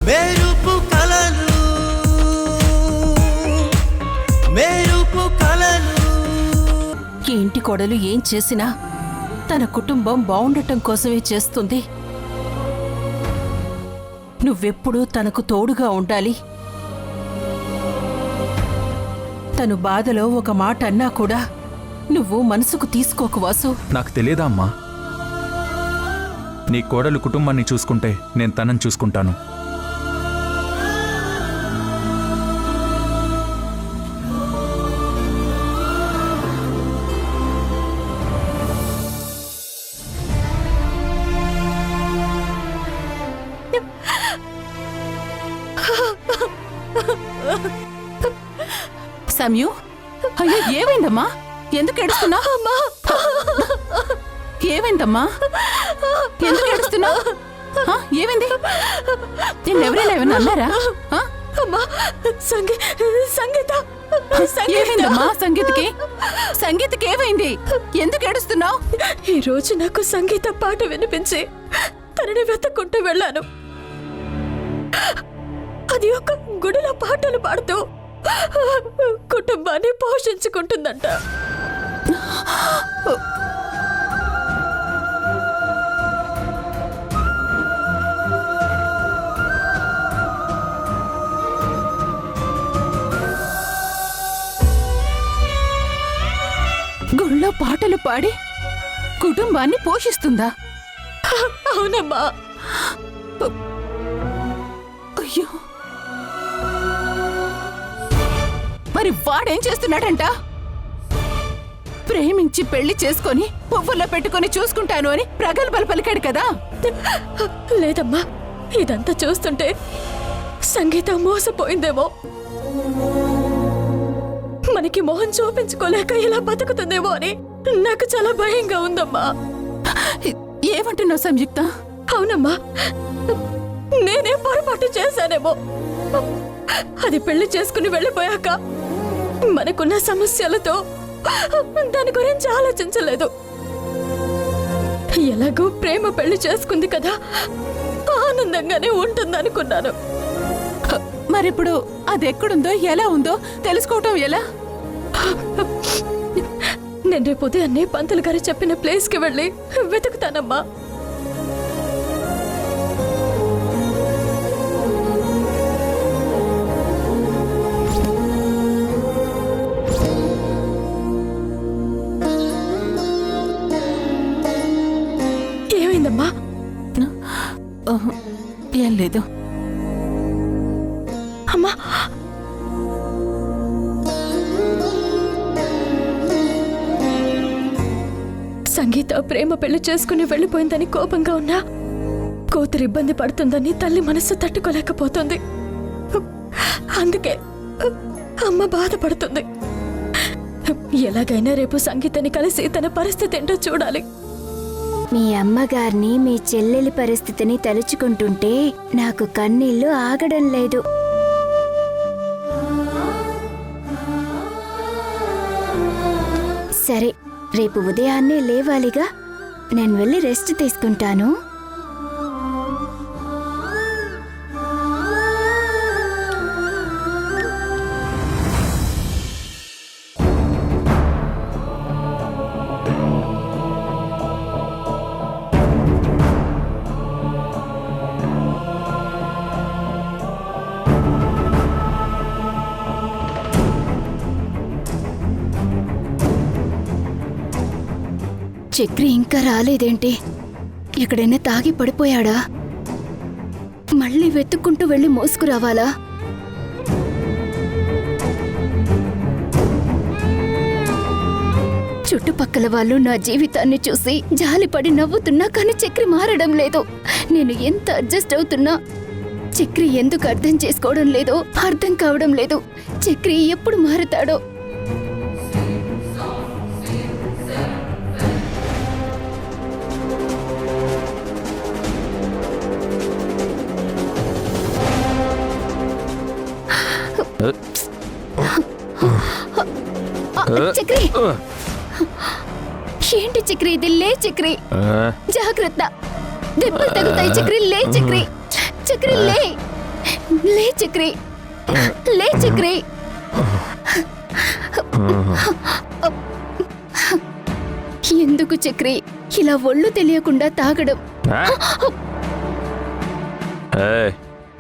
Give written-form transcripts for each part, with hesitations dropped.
మెరుపు కలలు మెరుపు కలలు. ఈ ఇంటి కోడలు ఏం చేసినా తన కుటుంబం బాగుండటం కోసమే చేస్తుంది. నువ్వెప్పుడూ తనకు తోడుగా ఉండాలి. తను బాధలో ఒక మాట అన్నా కూడా నువ్వు మనసుకు తీసుకోకు వాసు. నాకు తెలియదా అమ్మా? నీ కోడలు కుటుంబాన్ని చూసుకుంటే నేను తనని చూసుకుంటాను. సమయు, అయ్యో ఏమైందమ్మా? ఎందుకు ఏడుస్తున్నావు? ఏమైందమ్మా? ఎందుకు ఏడుస్తున్నావు? ఏమైంది? నిన్నెవరైనా ఏమైనా అన్నారా? ఏమైందమ్మా సంగీతకి? సంగీతకి ఏమైంది? ఎందుకు ఏడుస్తున్నావు? ఈ రోజు నాకు సంగీత పాట వినిపించి తనని వెతుక్కుంటూ వెళ్ళాను. అది ఒక గుడిలో పాటలు పాడుతూ కుటుంబాన్ని పోషించుకుంటుందంట. గుళ్ళో పాటలు పాడి కుటుంబాన్ని పోషిస్తుందా? అవునమ్మా. అయ్యో, మరి వాడేం చేస్తున్నాడంట? ప్రేమించి పెళ్లి చేసుకొని పువ్వుల్లో పెట్టుకుని చూసుకుంటాను అని ప్రగల్భాలు పలికాడు కదా? లేదమ్మా, ఇదంతా చూస్తుంటే సంగీత మోసపోయిందేమో. మనకి మొహం చూపించుకోలేక ఇలా బతుకుతుందేమో అని నాకు చాలా భయంగా ఉందమ్మా. ఏమంటున్నావు సంయుక్త? అవునమ్మా, నేనే పొరపాటు చేశానేమో. అది పెళ్లి చేసుకుని వెళ్ళిపోయాక మనకున్న సమస్యలతో దాని గురించి ఆలోచించలేదు. ఎలాగో ప్రేమ పెళ్లి చేసుకుంది కదా, ఆనందంగానే ఉంటుందనుకున్నాను. మరిప్పుడు అది ఎక్కడుందో ఎలా ఉందో తెలుసుకోవటం ఎలా? నేను రేపు ఉదయాన్నే పంతులు గారు చెప్పిన ప్లేస్కి వెళ్ళి వెతుకుతానమ్మా. ఏమైందమ్మా? ఏం లేదు అమ్మా. సంగీత ప్రేమ పెళ్లి చేసుకుని వెళ్ళిపోయిందని కోపంగా ఉన్నా కూతురు ఇబ్బంది పడుతుందని తల్లి మనసు తట్టుకోలేకపోతుంది. అందుకే అమ్మ బాధపడుతుంది. ఎలాగైనా రేపు సంగీతని కలిసి తన పరిస్థితి ఏంటో చూడాలి. మీ అమ్మగారిని మీ చెల్లెలి పరిస్థితిని తలుచుకుంటుంటే నాకు కన్నీళ్లు ఆగడం లేదు. సరే, రేపు ఉదయాన్నే లేవాలిగా. నేను వెళ్ళి రెస్ట్ తీసుకుంటాను. చక్రి ఇంకా రాలేదేంటి? ఎక్కడైనా తాగి పడిపోయాడా? మళ్ళీ వెతుక్కుంటూ వెళ్ళి మోసుకురావాలా? చుట్టుపక్కల వాళ్ళు నా జీవితాన్ని చూసి జాలిపడి నవ్వుతున్నా కానీ చక్రి మారడం లేదు. నేను ఎంత అడ్జస్ట్ అవుతున్నా చక్రి ఎందుకు అర్థం చేసుకోవడం లేదో అర్థం కావడం లేదు. చక్రి ఎప్పుడు మారుతాడో? చక్రి, ఏంటి చక్రి ఇది? లే చక్రి, జాగ్రత్త, దెబ్బలు తగులుతాయి. చక్రి లే, చక్రి, చక్రి లే. చక్రి, లే చక్రి. ఎందుకు చక్రి ఇలా ఒళ్ళు తెలియకుండా తాగడం?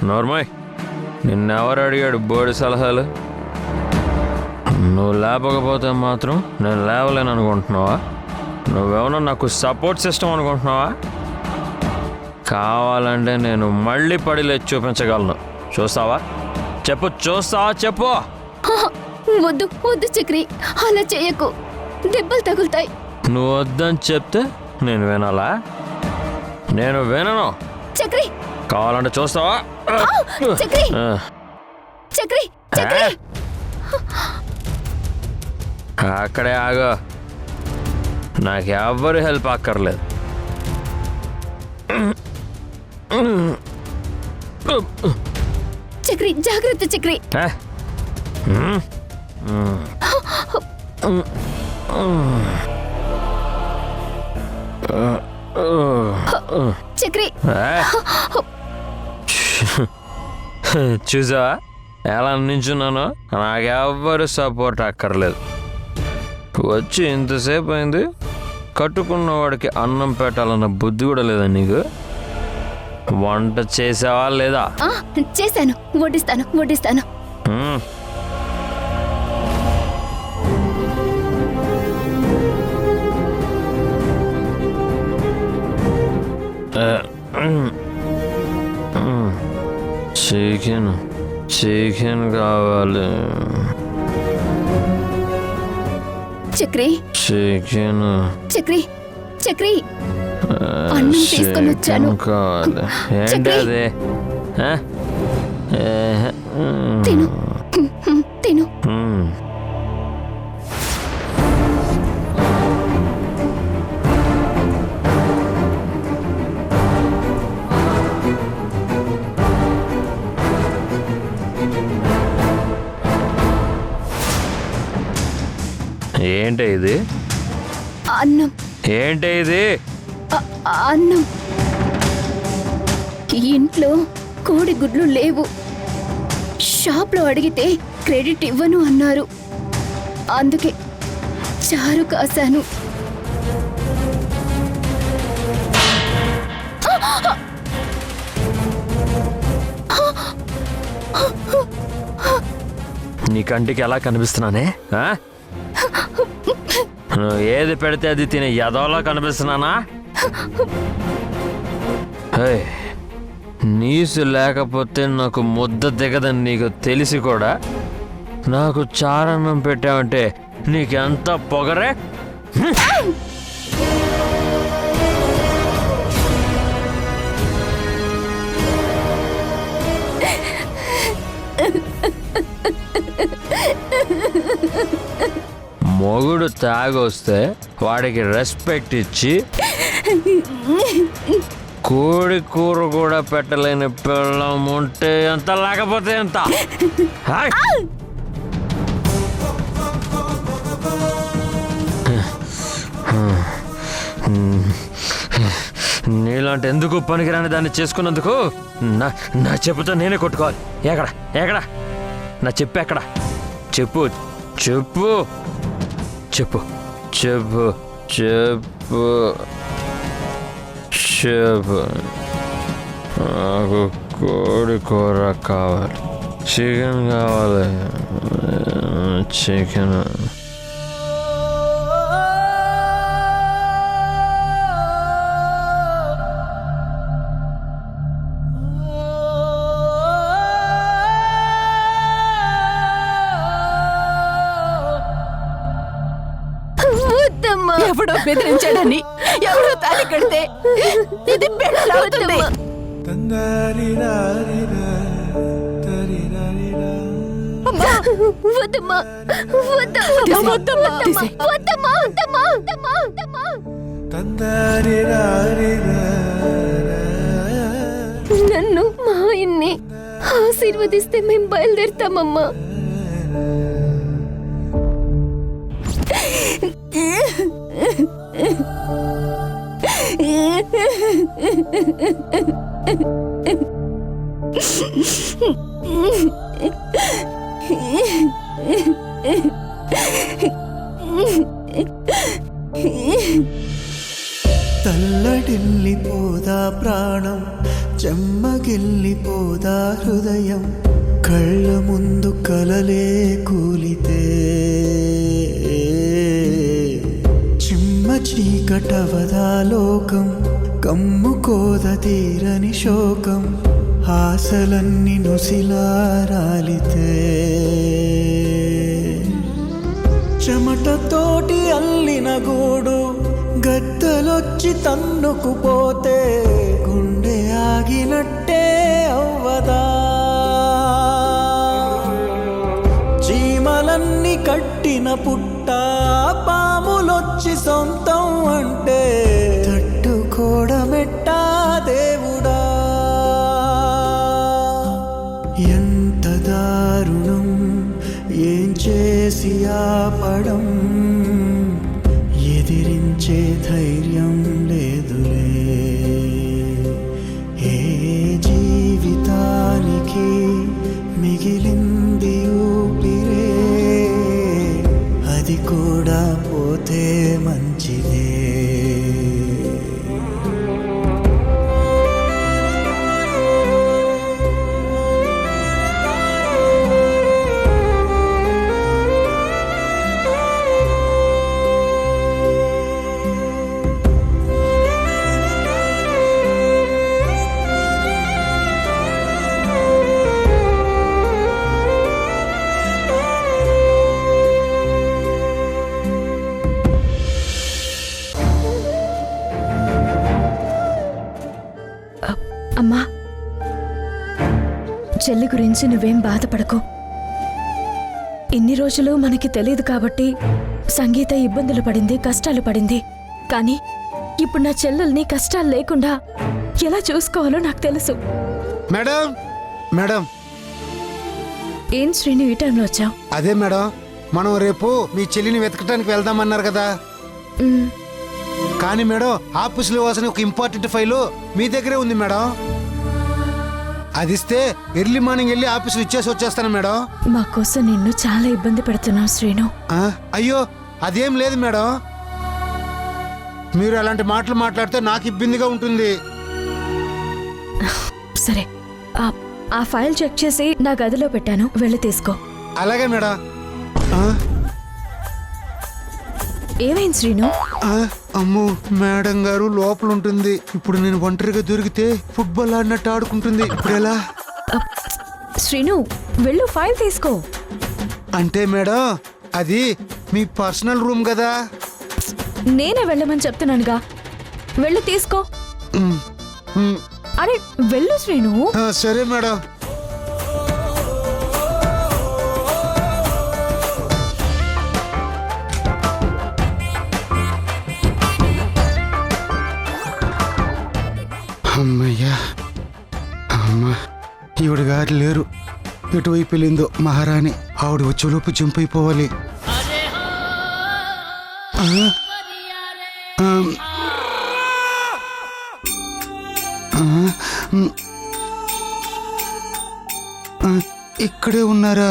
నోర్మయ్, నిన్నెవరు అడిగాడు బోడి సలహాలు? నువ్వు లేపకపోతే మాత్రం నేను లేవలేను అనుకుంటున్నావా? నువ్వేమన్నా నాకు సపోర్ట్ సిస్టమ్ అనుకుంటున్నావా? కావాలంటే నేను మళ్ళీ పడి లేచి చూపించగలను. చూస్తావా? చెప్పు, చూస్తావా? చెప్పు. వద్దు వద్దు చక్రి, అలా చేయకు, దెబ్బలు తగులుతాయి. నువ్వు వద్దని చెప్తే నేను వినాలా? నేను వినను. చక్రి, కావాలంటే చూస్తావా? చక్రి, చక్రి, చక్రి. అక్కడే ఆగో, నాకు ఎవ్వరి హెల్ప్ అక్కర్లేదు. చక్రి, జాగ్రత్త చక్రి. చక్రి, చూసావా ఎలా నించున్నాను? నాకెవ్వరు సపోర్ట్ అక్కర్లేదు. వచ్చి ఇంతసేపు అయింది, కట్టుకున్నవాడికి అన్నం పెట్టాలన్న బుద్ధి కూడా లేదా నీకు? వంట చేసావా లేదా? చేశాను, వడ్డిస్తాను వడ్డిస్తాను. చికెన్ చికెన్ కావాలి. చక్రి, చికెన్ చక్రి, చక్రి, అన్నం తీసుకొని వచ్చాను. కావాలి. ఏంటి అది? తిను తిను. ఏంటి ఇది? అన్నం. ఏంటి ఇది? అన్నం. ఇంట్లో కోడి గుడ్లు లేవు. షాప్లో అడిగితే క్రెడిట్ ఇవ్వను అన్నారు. అందుకే చారు కాశాను. నీ కంటికి ఎలా కనిపిస్తున్నానే? నువ్వు ఏది పెడితే అది తినే ఎదవలా కనిపిస్తున్నానా? నీసు లేకపోతే నాకు ముద్ద దిగదని నీకు తెలిసి కూడా నాకు చారన్నం పెట్టావంటే నీకెంత పొగరే? మొగుడు తాగొస్తే వాడికి రెస్పెక్ట్ ఇచ్చి కోడి కూర కూడా పెట్టలేని పిల్లం ఉంటే ఎంత, లేకపోతే ఎంత? నీలాంటి ఎందుకు పనికిరాని దాన్ని చేసుకున్నందుకు నా చెప్పుతో నేనే కొట్టుకోవాలి. ఎక్కడ ఎక్కడ నా చెప్పు? ఎక్కడ చెప్పు? చెప్పు చెప్పు చెప్పు చెప్పు చెప్పు. నాకు కోడి కూర కావాలి, చికెన్ కావాలి, చికెన్. ఎవడో బెదిరించాడని, ఎవడో తాళి కడితే ఇది పెళ్ళవుతుంది. నన్ను మా ఆయన్ని ఆశీర్వదిస్తే మేం బయలుదేరుతామమ్మా. తల్లడిల్లిపోదా ప్రాణం, చెమ్మగిల్లిపోదా హృదయం, కళ్ళ ముందు కలలే కూలితే చిమ్మ చీకటవదా లోకం, కమ్ముకోద తీరని శోకం, ఆశలన్నీ నుసిలారాలితే చెమటతోటి అల్లిన గూడు గద్దలొచ్చి తన్నుకుపోతే గుండె ఆగినట్టే అవ్వదా, చీమలన్నీ కట్టిన పుట్ట పాములొచ్చి సొంతం అంటే తట్టుకోవడమెట్టా దేవుడా, ఎంత దారుణం ఏం చేసి ఆపడం, ఎదిరించే ధైర్యం లేదులే, ఏ జీవితానికి మిగిలింది ఊపిరే, అది కూడా పోతే మంచిదే. అమ్మా, చెల్లి గురించి నువ్వేం బాధపడకు. ఇన్ని రోజులు మనకి తెలియదు కాబట్టి సంగీత ఇబ్బందులు పడింది, కష్టాలు పడింది. కానీ ఇప్పుడు నా చెల్లెల్ని కష్టాలు లేకుండా ఎలా చూసుకోవాలో నాకు తెలుసు. మేడం మేడం ఏం శ్రీను ఈ టైంలో వచ్చావు? అదే మేడం, మనం రేపు మీ చెల్లిని వెతకడానికి వెళ్దామన్నారు కదా. కానీ మేడం, ఆఫీసులో వాసన ఒక ఇంపార్టెంట్ ఫైలు మీ దగ్గరే ఉంది మేడం. అది ఇస్తే ఎర్లీ మార్నింగ్ వెళ్ళి ఆఫీసులో ఇచ్చేసి వచ్చేస్తాను మేడం. మా కోసం నిన్ను చాలా ఇబ్బంది పెడుతున్నావు శ్రీను. అయ్యో అదేం లేదు మేడం, మీరు అలాంటి మాటలు మాట్లాడితే నాకు ఇబ్బందిగా ఉంటుంది. సరే, ఆ ఫైల్ చెక్ చేసి నా గదిలో పెట్టాను, వెళ్ళి తీసుకో. అలాగే మేడం. ఏమైంది శ్రీను? అమ్మో, మేడం గారు లోపల ఉంటుంది. ఇప్పుడు నేను ఒంటరిగా దొరికితే ఫుట్బాల్ ఆడినట్టు ఆడుకుంటుంది. ఇప్పుడు ఎలా? శ్రీను, వెళ్ళు, ఫైల్ తీసుకో. అంటే మేడం, అది మీ పర్సనల్ రూమ్ కదా. నేనే వెళ్ళమని చెప్తున్నానుగా, వెళ్ళు తీసుకో. అరే వెళ్ళు శ్రీను. సరే మేడం. అమ్మయ్యా, అమ్మ, ఈవిడ గారు లేరు. ఎటువైపు వెళ్ళిందో మహారాణి. ఆవిడ వచ్చేలోపు జంప్ అయిపోవాలి. ఇక్కడే ఉన్నారా?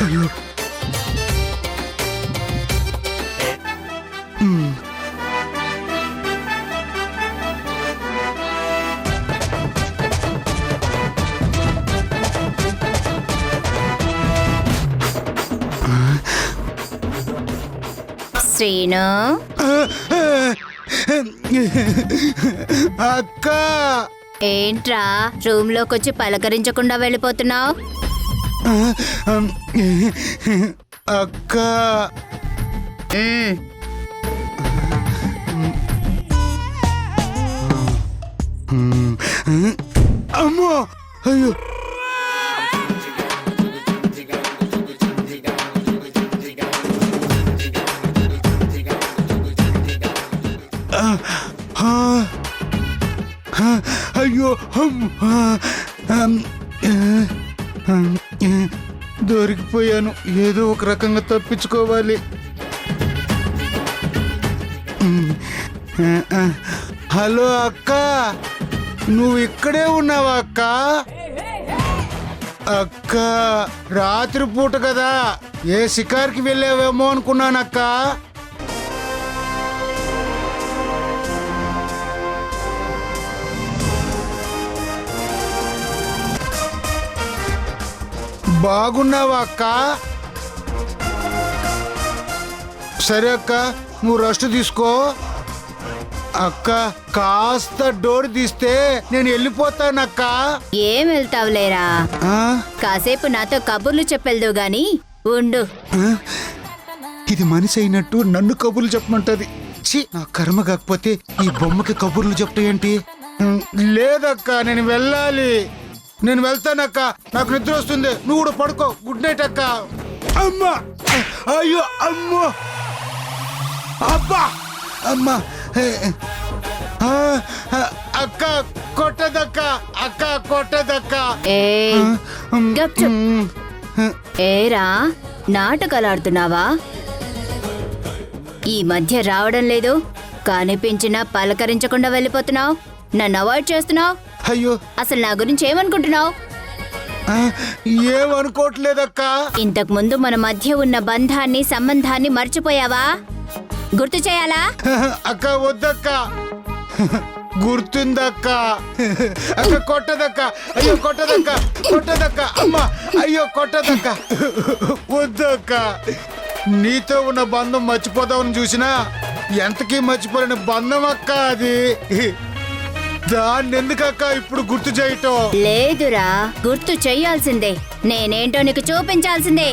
అయ్యో, శ్రీను, అక్క, ఏంట్రా రూమ్ లోకి వచ్చి పలకరించకుండా వెళ్ళిపోతున్నావు? అక్క, అమ్మో, అయ్యో, అయ్యో దొరికిపోయాను. ఏదో ఒక రకంగా తప్పించుకోవాలి. హలో అక్క, నువ్వు ఇక్కడే ఉన్నావా అక్క? అక్క, రాత్రిపూట కదా, ఏ షికార్కి వెళ్ళావేమో అనుకున్నానక్క. బాగున్నావా అక్క? సరే అక్క, నువ్వు రెస్ట్ తీసుకో. అక్క, కాస్త డోర్ తీస్తే నేను వెళ్ళిపోతానక్క. ఏం వెళ్తావులేరా, ఆ? కాసేపు నాతో కబుర్లు చెప్పెళ్దు గాని ఉండు. ఆ? ఇది మనిషి అయినట్టు నన్ను కబుర్లు చెప్పమంటది. ఛీ, నా కర్మ కాకపోతే ఈ బొమ్మకి కబుర్లు చెప్తాయేంటి? లేదక్క, నేను వెళ్ళాలి. నేను వెళ్తానక్క, నాకు నిద్ర వస్తుంది. నువ్వు కూడా పడుకో. గుడ్ నైట్ అక్క. అమ్మా, అయ్యో అమ్మో, అబ్బా, అమ్మా. అక్క కొట్టదక్క, అక్క కొట్టదక్క. ఏయ్, గప్చుప్. ఏరా, నాటకాలు ఆడుతున్నావా? ఈ మధ్య రావడం లేదు, కనిపించినా పలకరించకుండా వెళ్ళిపోతున్నావు. నన్ను అవాయిడ్ చేస్తున్నావు. అయ్యో, అసలు నా గురించి ఏమనుకుంటున్నావు? ఏమనుకోవట్లేదక్క. ఇంతకు ముందు మన మధ్య ఉన్న బంధాన్ని సంబంధాన్ని మర్చిపోయావా? గుర్తు చేయాలా? అక్క వద్దక్క, గుర్తుందక్క. అక్క కొట్టదక్క, అయ్యో కొట్టదక్క, కొట్టదక్క. అమ్మా, అయ్యో కొట్టదక్క. వద్దక్క, నీతో ఉన్న బంధం మర్చిపోదామని చూసినా ఎంతకీ మర్చిపోలేని బంధం అక్క అది. దాన్ని ఎందుకక్క ఇప్పుడు గుర్తు చేయటం? లేదురా, గుర్తు చెయ్యాల్సిందే. నేనేంటో నీకు చూపించాల్సిందే.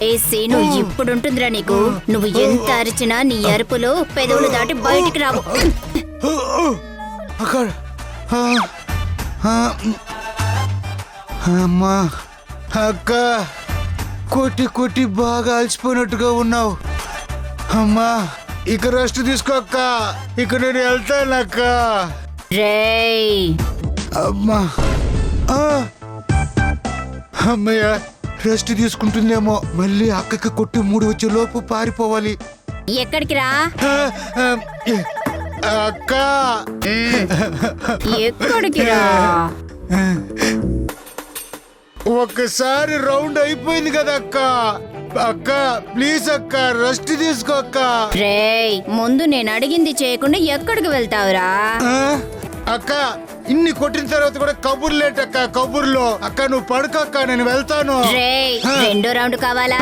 ఏ సీను ఇప్పుడుంటుందిరా నీకు. నువ్వు ఎంత అరిచినా నీ అరుపులు పెదవులు దాటి బయటికి రావు. అమ్మా, అక్క, కొట్టి కొట్టి బాగా అలసిపోయినట్టుగా ఉన్నావు. అమ్మా, ఇక రెస్ట్ తీసుకో అక్క. ఇక నేను వెళ్తానక్క. రేయ్, అమ్మా, అమ్మయ్య, రెస్ట్ తీసుకుంటుందేమో. మళ్ళీ అక్కకి కొట్టి 3 వచ్చే లోపు పారిపోవాలి. ఎక్కడికి రా? అక్క, ఎక్కడికి రా? ఒక్కసారి రౌండ్ అయిపోయింది కదా అక్క. అక్క ప్లీజ్ అక్క, రెస్ట్ తీసుకో అక్క. రేయ్, ముందు నేను అడిగింది చేయకుండా ఎక్కడికి వెళ్తావురా? అక్క, ఇన్ని కొట్టిన తర్వాత కూడా కబుర్లేటక్క, కబుర్లో. అక్క నువ్వు పడుకక్క, నేను వెళ్తాను. రేయ్, రెండో రౌండ్ కావాలా?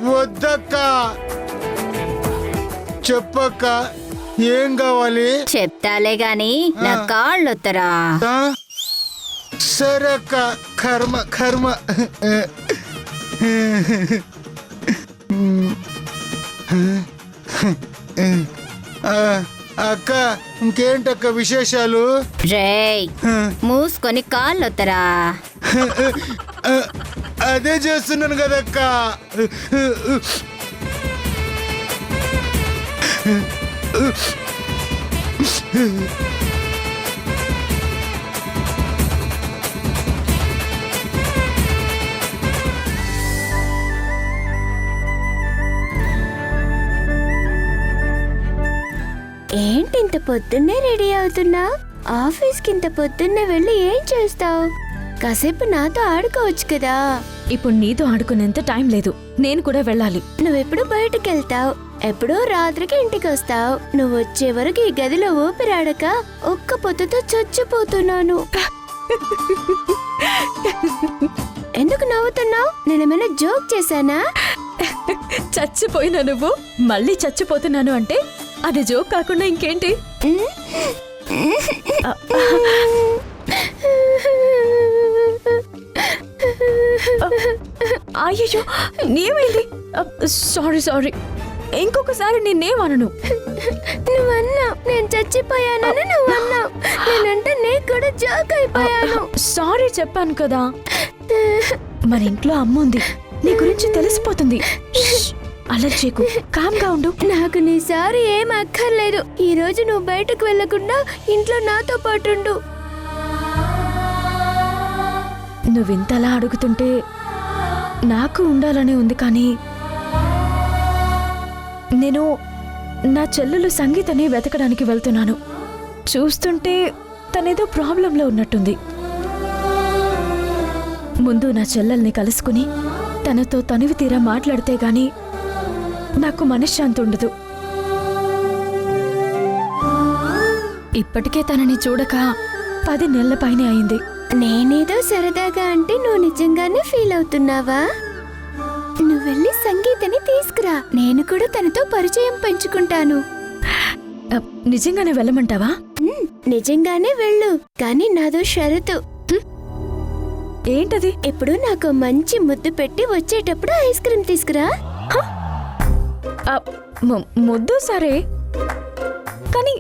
వద్దక్క, చెప్పక్క, ఏం కావాలి? చెప్తాలే గాని నా కాళ్ళొత్తరా. ఆ? సరే అక్క, కర్మ కర్మ. అక్క, ఇంకేంటక్క విశేషాలు? రేయ్, మూసుకొని కాళ్ళొత్తరా. అదే చేస్తున్నాను కదక్క. ఏంటి ఇంత పొద్దున్నే రెడీ అవుతున్నా? ఆఫీస్కి ఇంత పొద్దున్నే వెళ్ళి ఏం చేస్తావు? కాసేపు నాతో ఆడుకోవచ్చు కదా. ఇప్పుడు నీతో ఆడుకునేంత టైం లేదు. నేను కూడా వెళ్ళాలి. నువ్వెప్పుడు బయటకు వెళ్తావు, ఎప్పుడో రాత్రికి ఇంటికి వస్తావు. నువ్వు వచ్చే వరకు ఈ గదిలో ఊపిరాడక ఒక్క పొద్దుతో చచ్చిపోతున్నాను. ఎందుకు నవ్వుతున్నావు? నేనేమైనా జోక్ చేశానా? చచ్చిపోయినా నువ్వు మళ్ళీ చచ్చిపోతున్నాను అంటే అది జోక్ కాకుండా ఇంకేంటి? అయ్యో, ఏమైంది? సారీ సారీ, ఇంకొకసారి నేనేమనను. నువ్వన్నావు నేను చచ్చిపోయానని. నువ్వన్నావు నేనంటే నీకు కూడా జోక్ అయిపోయాను. సారీ చెప్పాను కదా. మన ఇంట్లో అమ్మ ఉంది, నీ గురించి తెలిసిపోతుంది. షష్! అల్లరి చేయకు, కామ్గా ఉండు. నాకు నీ సారీ ఏం అక్కర్లేదు. ఈ రోజు నువ్వు బయటకు వెళ్లకుండా ఇంట్లో నాతో పాటుండు. నువ్వింతలా అడుగుతుంటే నాకు ఉండాలనే ఉంది, కానీ నేను నా చెల్లెలు సంగీతని వెతకడానికి వెళ్తున్నాను. చూస్తుంటే తనేదో ప్రాబ్లంలో ఉన్నట్టుంది. ముందు నా చెల్లెల్ని కలుసుకుని తనతో తనివి తీరా మాట్లాడితే గాని నాకు మనశ్శాంతి ఉండదు. ఇప్పటికే తనని చూడక 10 నెలల పైనే అయింది. నేనేదో సరదాగా అంటే నువ్వు నిజంగానే ఫీల్ అవుతున్నావా? నువ్వు వెళ్ళి సంగీతని తీసుకురా, నేను కూడా తనతో పరిచయం పెంచుకుంటాను. నిజంగానే వెళ్ళమంటావా? నిజంగానే వెళ్ళు, కానీ నాదో షరతు. ఏంటది? ఇప్పుడు నాకు మంచి ముద్దు పెట్టి వచ్చేటప్పుడు ఐస్ క్రీమ్ తీసుకురా. ముద్దు సరే, కానీ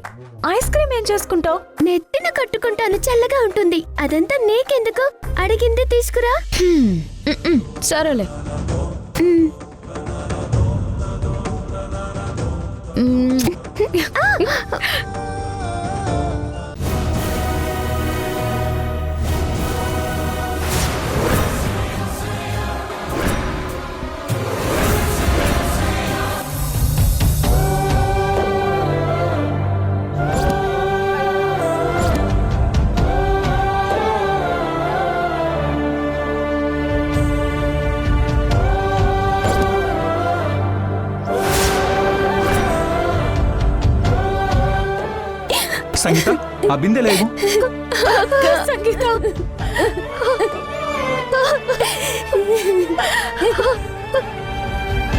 ఐస్ క్రీమ్ ఏం చేసుకుంటావు? నెత్తిన కట్టుకుంటాను, చల్లగా ఉంటుంది. అదంతా నీకెందుకు? అడిగింది తీసుకురా. సరేలే. సంగీత, ఆ బిందె లేవు. సంగీత